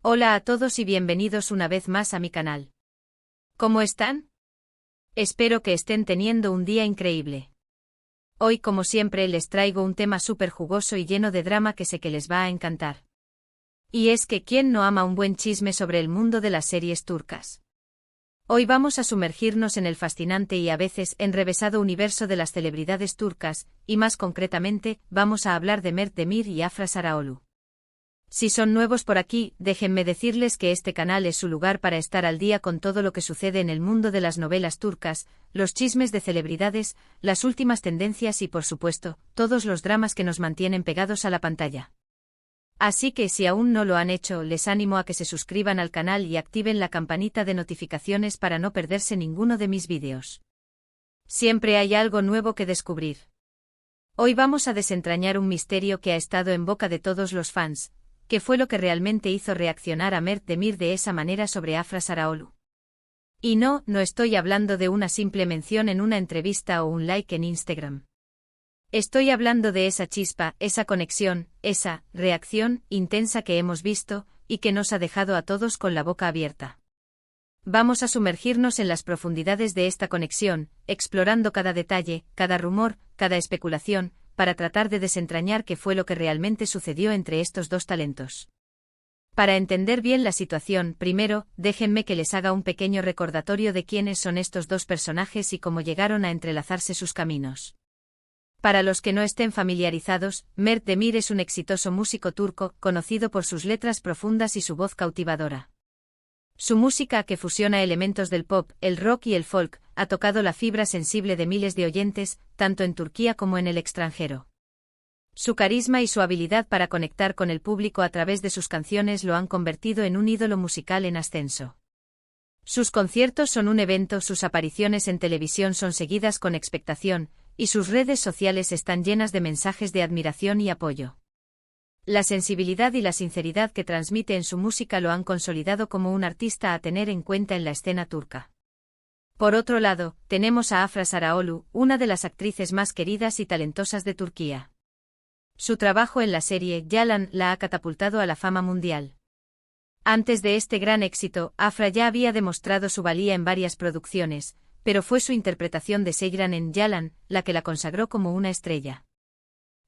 Hola a todos y bienvenidos una vez más a mi canal. ¿Cómo están? Espero que estén teniendo un día increíble. Hoy, como siempre, les traigo un tema súper jugoso y lleno de drama que sé que les va a encantar. Y es que ¿quién no ama un buen chisme sobre el mundo de las series turcas? Hoy vamos a sumergirnos en el fascinante y a veces enrevesado universo de las celebridades turcas, y más concretamente, vamos a hablar de Mert Demir y Afra Sarıoğlu. Si son nuevos por aquí, déjenme decirles que este canal es su lugar para estar al día con todo lo que sucede en el mundo de las novelas turcas, los chismes de celebridades, las últimas tendencias y por supuesto, todos los dramas que nos mantienen pegados a la pantalla. Así que si aún no lo han hecho, les animo a que se suscriban al canal y activen la campanita de notificaciones para no perderse ninguno de mis vídeos. Siempre hay algo nuevo que descubrir. Hoy vamos a desentrañar un misterio que ha estado en boca de todos los fans. ¿Qué fue lo que realmente hizo reaccionar a Mert Demir de esa manera sobre Afra Sarıoğlu? Y no estoy hablando de una simple mención en una entrevista o un like en Instagram. Estoy hablando de esa chispa, esa conexión, esa reacción intensa que hemos visto, y que nos ha dejado a todos con la boca abierta. Vamos a sumergirnos en las profundidades de esta conexión, explorando cada detalle, cada rumor, cada especulación, para tratar de desentrañar qué fue lo que realmente sucedió entre estos dos talentos. Para entender bien la situación, primero, déjenme que les haga un pequeño recordatorio de quiénes son estos dos personajes y cómo llegaron a entrelazarse sus caminos. Para los que no estén familiarizados, Mert Demir es un exitoso músico turco, conocido por sus letras profundas y su voz cautivadora. Su música, que fusiona elementos del pop, el rock y el folk, ha tocado la fibra sensible de miles de oyentes, tanto en Turquía como en el extranjero. Su carisma y su habilidad para conectar con el público a través de sus canciones lo han convertido en un ídolo musical en ascenso. Sus conciertos son un evento, sus apariciones en televisión son seguidas con expectación, y sus redes sociales están llenas de mensajes de admiración y apoyo. La sensibilidad y la sinceridad que transmite en su música lo han consolidado como un artista a tener en cuenta en la escena turca. Por otro lado, tenemos a Afra Sarıoğlu, una de las actrices más queridas y talentosas de Turquía. Su trabajo en la serie Yalan la ha catapultado a la fama mundial. Antes de este gran éxito, Afra ya había demostrado su valía en varias producciones, pero fue su interpretación de Seyran en Yalan la que la consagró como una estrella.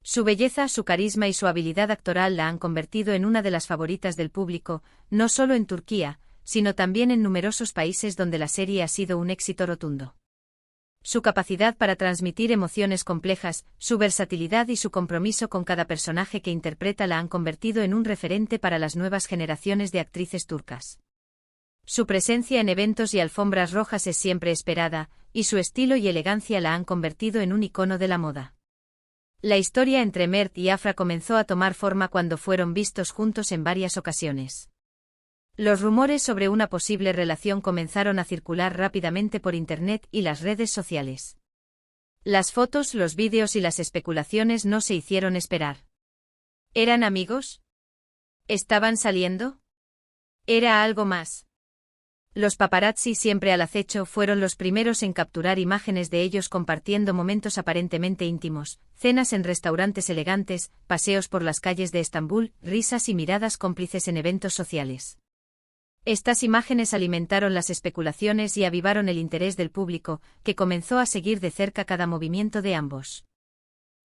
Su belleza, su carisma y su habilidad actoral la han convertido en una de las favoritas del público, no solo en Turquía, sino también en numerosos países donde la serie ha sido un éxito rotundo. Su capacidad para transmitir emociones complejas, su versatilidad y su compromiso con cada personaje que interpreta la han convertido en un referente para las nuevas generaciones de actrices turcas. Su presencia en eventos y alfombras rojas es siempre esperada, y su estilo y elegancia la han convertido en un icono de la moda. La historia entre Mert y Afra comenzó a tomar forma cuando fueron vistos juntos en varias ocasiones. Los rumores sobre una posible relación comenzaron a circular rápidamente por Internet y las redes sociales. Las fotos, los vídeos y las especulaciones no se hicieron esperar. ¿Eran amigos? ¿Estaban saliendo? ¿Era algo más? Los paparazzi, siempre al acecho, fueron los primeros en capturar imágenes de ellos compartiendo momentos aparentemente íntimos, cenas en restaurantes elegantes, paseos por las calles de Estambul, risas y miradas cómplices en eventos sociales. Estas imágenes alimentaron las especulaciones y avivaron el interés del público, que comenzó a seguir de cerca cada movimiento de ambos.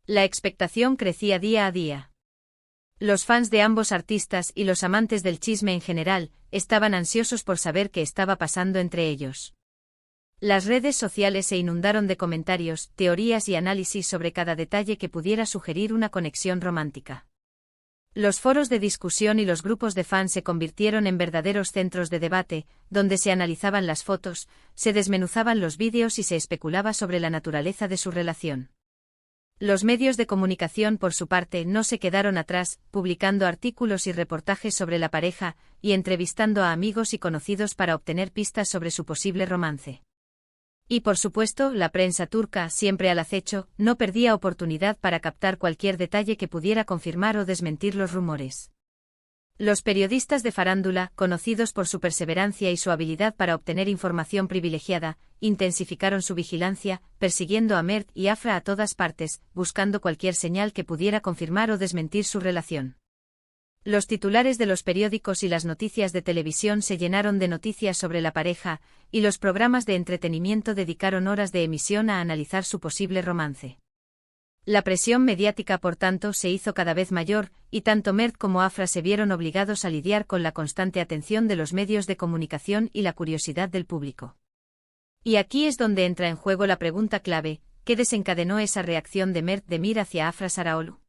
La expectación crecía día a día. Los fans de ambos artistas y los amantes del chisme en general, estaban ansiosos por saber qué estaba pasando entre ellos. Las redes sociales se inundaron de comentarios, teorías y análisis sobre cada detalle que pudiera sugerir una conexión romántica. Los foros de discusión y los grupos de fans se convirtieron en verdaderos centros de debate, donde se analizaban las fotos, se desmenuzaban los vídeos y se especulaba sobre la naturaleza de su relación. Los medios de comunicación, por su parte, no se quedaron atrás, publicando artículos y reportajes sobre la pareja, y entrevistando a amigos y conocidos para obtener pistas sobre su posible romance. Y por supuesto, la prensa turca, siempre al acecho, no perdía oportunidad para captar cualquier detalle que pudiera confirmar o desmentir los rumores. Los periodistas de farándula, conocidos por su perseverancia y su habilidad para obtener información privilegiada, intensificaron su vigilancia, persiguiendo a Mert y Afra a todas partes, buscando cualquier señal que pudiera confirmar o desmentir su relación. Los titulares de los periódicos y las noticias de televisión se llenaron de noticias sobre la pareja, y los programas de entretenimiento dedicaron horas de emisión a analizar su posible romance. La presión mediática, por tanto, se hizo cada vez mayor, y tanto Mert como Afra se vieron obligados a lidiar con la constante atención de los medios de comunicación y la curiosidad del público. Y aquí es donde entra en juego la pregunta clave: ¿qué desencadenó esa reacción de Mert Demir hacia Afra Saraoglu?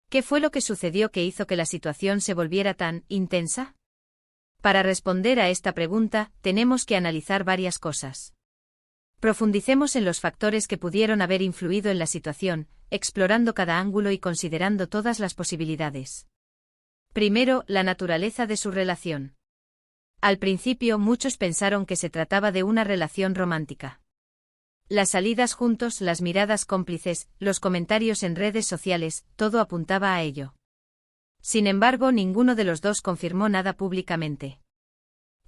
¿Qué fue lo que sucedió que hizo que la situación se volviera tan intensa? Para responder a esta pregunta, tenemos que analizar varias cosas. Profundicemos en los factores que pudieron haber influido en la situación, explorando cada ángulo y considerando todas las posibilidades. Primero, la naturaleza de su relación. Al principio, muchos pensaron que se trataba de una relación romántica. Las salidas juntos, las miradas cómplices, los comentarios en redes sociales, todo apuntaba a ello. Sin embargo, ninguno de los dos confirmó nada públicamente.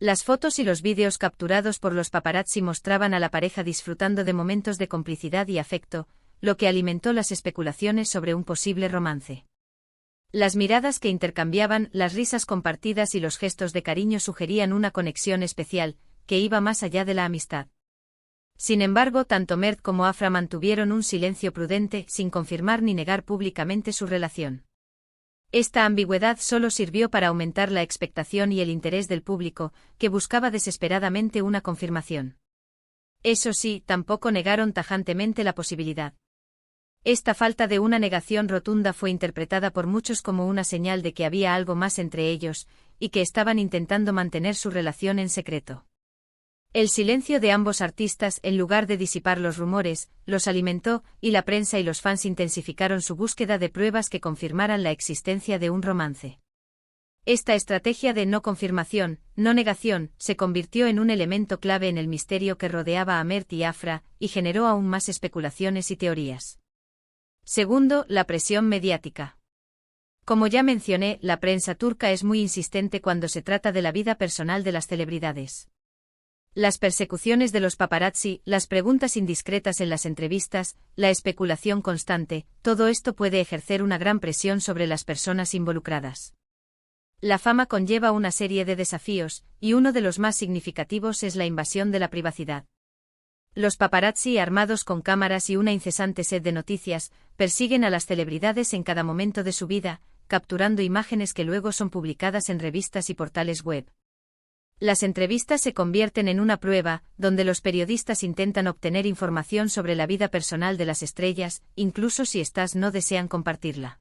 Las fotos y los vídeos capturados por los paparazzi mostraban a la pareja disfrutando de momentos de complicidad y afecto, lo que alimentó las especulaciones sobre un posible romance. Las miradas que intercambiaban, las risas compartidas y los gestos de cariño sugerían una conexión especial, que iba más allá de la amistad. Sin embargo, tanto Mert como Afra mantuvieron un silencio prudente, sin confirmar ni negar públicamente su relación. Esta ambigüedad solo sirvió para aumentar la expectación y el interés del público, que buscaba desesperadamente una confirmación. Eso sí, tampoco negaron tajantemente la posibilidad. Esta falta de una negación rotunda fue interpretada por muchos como una señal de que había algo más entre ellos, y que estaban intentando mantener su relación en secreto. El silencio de ambos artistas, en lugar de disipar los rumores, los alimentó, y la prensa y los fans intensificaron su búsqueda de pruebas que confirmaran la existencia de un romance. Esta estrategia de no confirmación, no negación, se convirtió en un elemento clave en el misterio que rodeaba a Mert y Afra, y generó aún más especulaciones y teorías. Segundo, la presión mediática. Como ya mencioné, la prensa turca es muy insistente cuando se trata de la vida personal de las celebridades. Las persecuciones de los paparazzi, las preguntas indiscretas en las entrevistas, la especulación constante, todo esto puede ejercer una gran presión sobre las personas involucradas. La fama conlleva una serie de desafíos, y uno de los más significativos es la invasión de la privacidad. Los paparazzi, armados con cámaras y una incesante sed de noticias, persiguen a las celebridades en cada momento de su vida, capturando imágenes que luego son publicadas en revistas y portales web. Las entrevistas se convierten en una prueba, donde los periodistas intentan obtener información sobre la vida personal de las estrellas, incluso si éstas no desean compartirla.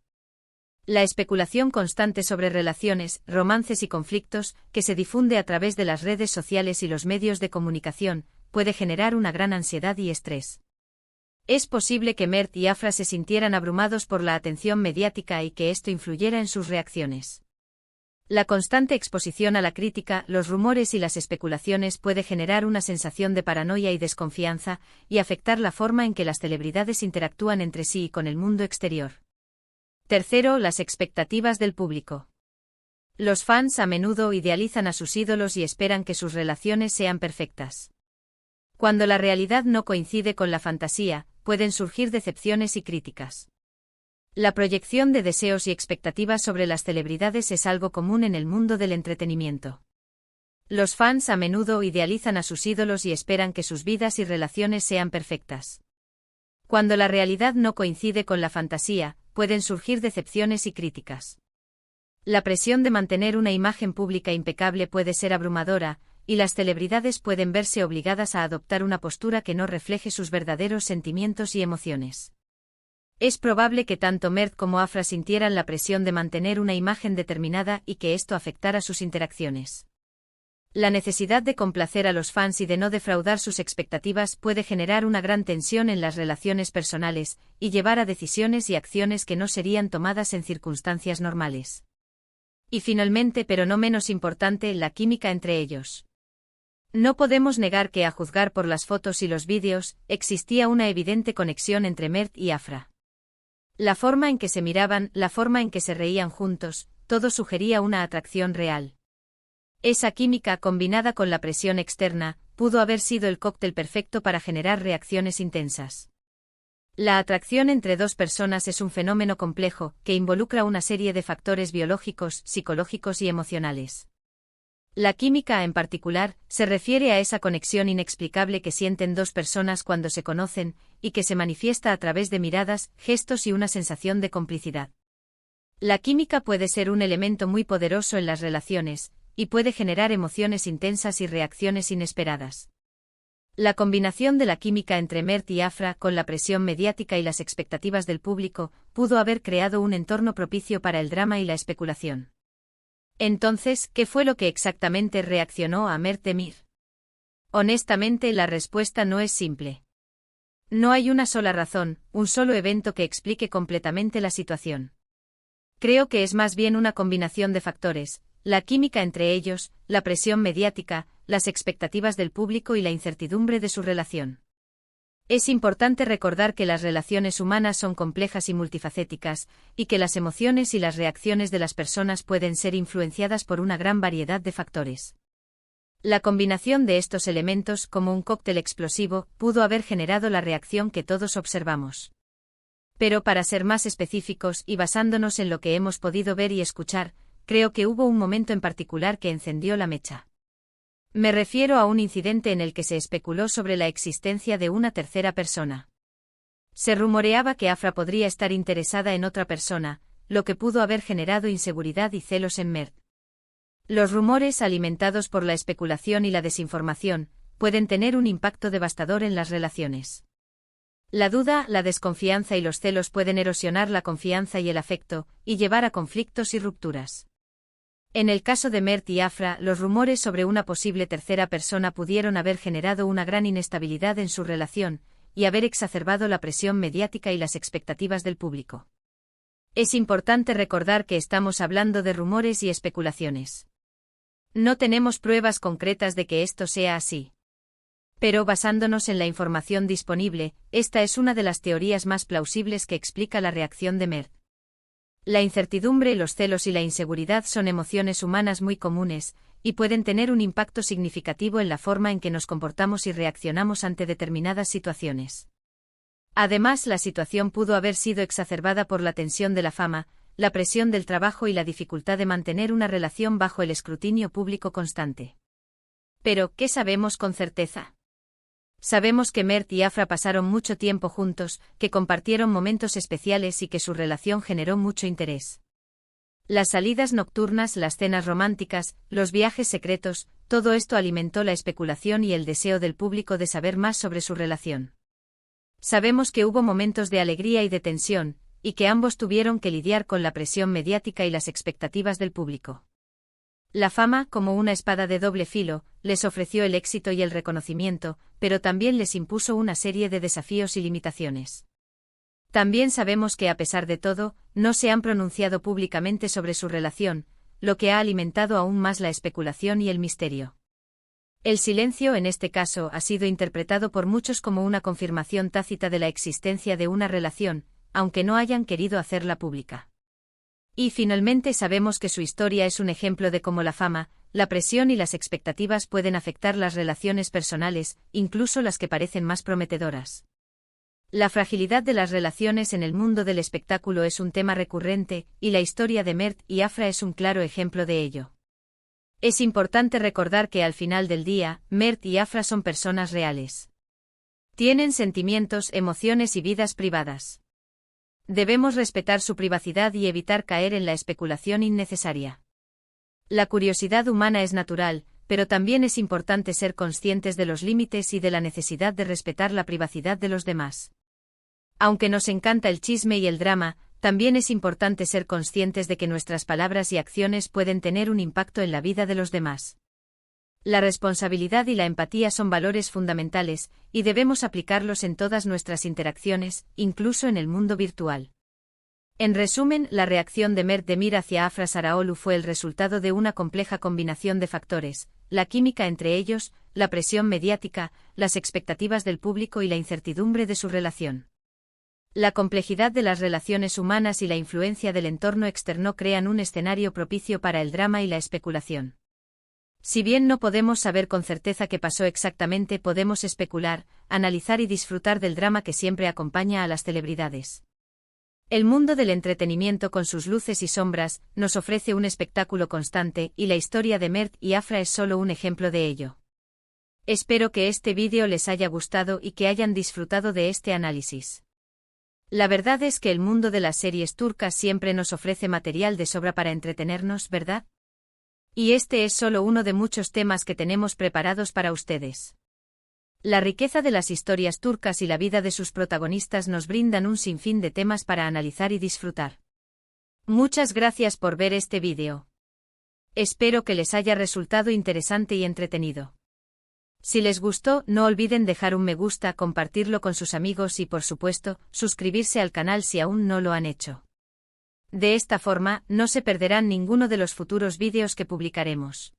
La especulación constante sobre relaciones, romances y conflictos, que se difunde a través de las redes sociales y los medios de comunicación, puede generar una gran ansiedad y estrés. Es posible que Mert y Afra se sintieran abrumados por la atención mediática y que esto influyera en sus reacciones. La constante exposición a la crítica, los rumores y las especulaciones puede generar una sensación de paranoia y desconfianza, y afectar la forma en que las celebridades interactúan entre sí y con el mundo exterior. Tercero, las expectativas del público. Los fans a menudo idealizan a sus ídolos y esperan que sus relaciones sean perfectas. Cuando la realidad no coincide con la fantasía, pueden surgir decepciones y críticas. La proyección de deseos y expectativas sobre las celebridades es algo común en el mundo del entretenimiento. Los fans a menudo idealizan a sus ídolos y esperan que sus vidas y relaciones sean perfectas. Cuando la realidad no coincide con la fantasía, pueden surgir decepciones y críticas. La presión de mantener una imagen pública impecable puede ser abrumadora, y las celebridades pueden verse obligadas a adoptar una postura que no refleje sus verdaderos sentimientos y emociones. Es probable que tanto Mert como Afra sintieran la presión de mantener una imagen determinada y que esto afectara sus interacciones. La necesidad de complacer a los fans y de no defraudar sus expectativas puede generar una gran tensión en las relaciones personales, y llevar a decisiones y acciones que no serían tomadas en circunstancias normales. Y finalmente, pero no menos importante, la química entre ellos. No podemos negar que, a juzgar por las fotos y los vídeos, existía una evidente conexión entre Mert y Afra. La forma en que se miraban, la forma en que se reían juntos, todo sugería una atracción real. Esa química, combinada con la presión externa, pudo haber sido el cóctel perfecto para generar reacciones intensas. La atracción entre dos personas es un fenómeno complejo, que involucra una serie de factores biológicos, psicológicos y emocionales. La química, en particular, se refiere a esa conexión inexplicable que sienten dos personas cuando se conocen, y que se manifiesta a través de miradas, gestos y una sensación de complicidad. La química puede ser un elemento muy poderoso en las relaciones, y puede generar emociones intensas y reacciones inesperadas. La combinación de la química entre Mert y Afra, con la presión mediática y las expectativas del público, pudo haber creado un entorno propicio para el drama y la especulación. Entonces, ¿qué fue lo que exactamente reaccionó a Mert Demir? Honestamente, la respuesta no es simple. No hay una sola razón, un solo evento que explique completamente la situación. Creo que es más bien una combinación de factores, la química entre ellos, la presión mediática, las expectativas del público y la incertidumbre de su relación. Es importante recordar que las relaciones humanas son complejas y multifacéticas, y que las emociones y las reacciones de las personas pueden ser influenciadas por una gran variedad de factores. La combinación de estos elementos, como un cóctel explosivo, pudo haber generado la reacción que todos observamos. Pero para ser más específicos y basándonos en lo que hemos podido ver y escuchar, creo que hubo un momento en particular que encendió la mecha. Me refiero a un incidente en el que se especuló sobre la existencia de una tercera persona. Se rumoreaba que Afra podría estar interesada en otra persona, lo que pudo haber generado inseguridad y celos en Mert. Los rumores, alimentados por la especulación y la desinformación, pueden tener un impacto devastador en las relaciones. La duda, la desconfianza y los celos pueden erosionar la confianza y el afecto, y llevar a conflictos y rupturas. En el caso de Mert y Afra, los rumores sobre una posible tercera persona pudieron haber generado una gran inestabilidad en su relación, y haber exacerbado la presión mediática y las expectativas del público. Es importante recordar que estamos hablando de rumores y especulaciones. No tenemos pruebas concretas de que esto sea así. Pero basándonos en la información disponible, esta es una de las teorías más plausibles que explica la reacción de Mert. La incertidumbre, los celos y la inseguridad son emociones humanas muy comunes, y pueden tener un impacto significativo en la forma en que nos comportamos y reaccionamos ante determinadas situaciones. Además, la situación pudo haber sido exacerbada por la tensión de la fama, la presión del trabajo y la dificultad de mantener una relación bajo el escrutinio público constante. Pero, ¿qué sabemos con certeza? Sabemos que Mert y Afra pasaron mucho tiempo juntos, que compartieron momentos especiales y que su relación generó mucho interés. Las salidas nocturnas, las cenas románticas, los viajes secretos, todo esto alimentó la especulación y el deseo del público de saber más sobre su relación. Sabemos que hubo momentos de alegría y de tensión, y que ambos tuvieron que lidiar con la presión mediática y las expectativas del público. La fama, como una espada de doble filo, les ofreció el éxito y el reconocimiento, pero también les impuso una serie de desafíos y limitaciones. También sabemos que, a pesar de todo, no se han pronunciado públicamente sobre su relación, lo que ha alimentado aún más la especulación y el misterio. El silencio, en este caso, ha sido interpretado por muchos como una confirmación tácita de la existencia de una relación, aunque no hayan querido hacerla pública. Y finalmente sabemos que su historia es un ejemplo de cómo la fama, la presión y las expectativas pueden afectar las relaciones personales, incluso las que parecen más prometedoras. La fragilidad de las relaciones en el mundo del espectáculo es un tema recurrente, y la historia de Mert y Afra es un claro ejemplo de ello. Es importante recordar que al final del día, Mert y Afra son personas reales. Tienen sentimientos, emociones y vidas privadas. Debemos respetar su privacidad y evitar caer en la especulación innecesaria. La curiosidad humana es natural, pero también es importante ser conscientes de los límites y de la necesidad de respetar la privacidad de los demás. Aunque nos encanta el chisme y el drama, también es importante ser conscientes de que nuestras palabras y acciones pueden tener un impacto en la vida de los demás. La responsabilidad y la empatía son valores fundamentales, y debemos aplicarlos en todas nuestras interacciones, incluso en el mundo virtual. En resumen, la reacción de Mert Demir hacia Afra Saraoglu fue el resultado de una compleja combinación de factores, la química entre ellos, la presión mediática, las expectativas del público y la incertidumbre de su relación. La complejidad de las relaciones humanas y la influencia del entorno externo crean un escenario propicio para el drama y la especulación. Si bien no podemos saber con certeza qué pasó exactamente, podemos especular, analizar y disfrutar del drama que siempre acompaña a las celebridades. El mundo del entretenimiento con sus luces y sombras nos ofrece un espectáculo constante y la historia de Mert y Afra es solo un ejemplo de ello. Espero que este vídeo les haya gustado y que hayan disfrutado de este análisis. La verdad es que el mundo de las series turcas siempre nos ofrece material de sobra para entretenernos, ¿verdad? Y este es solo uno de muchos temas que tenemos preparados para ustedes. La riqueza de las historias turcas y la vida de sus protagonistas nos brindan un sinfín de temas para analizar y disfrutar. Muchas gracias por ver este vídeo. Espero que les haya resultado interesante y entretenido. Si les gustó, no olviden dejar un me gusta, compartirlo con sus amigos y, por supuesto, suscribirse al canal si aún no lo han hecho. De esta forma, no se perderán ninguno de los futuros vídeos que publicaremos.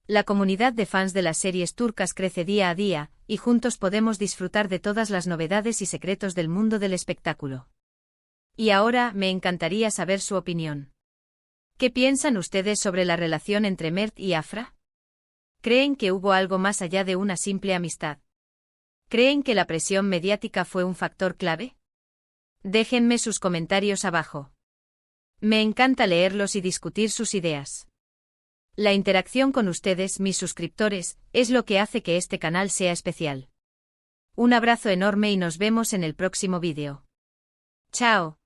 La comunidad de fans de las series turcas crece día a día, y juntos podemos disfrutar de todas las novedades y secretos del mundo del espectáculo. Y ahora, me encantaría saber su opinión. ¿Qué piensan ustedes sobre la relación entre Mert y Afra? ¿Creen que hubo algo más allá de una simple amistad? ¿Creen que la presión mediática fue un factor clave? Déjenme sus comentarios abajo. Me encanta leerlos y discutir sus ideas. La interacción con ustedes, mis suscriptores, es lo que hace que este canal sea especial. Un abrazo enorme y nos vemos en el próximo vídeo. ¡Chao!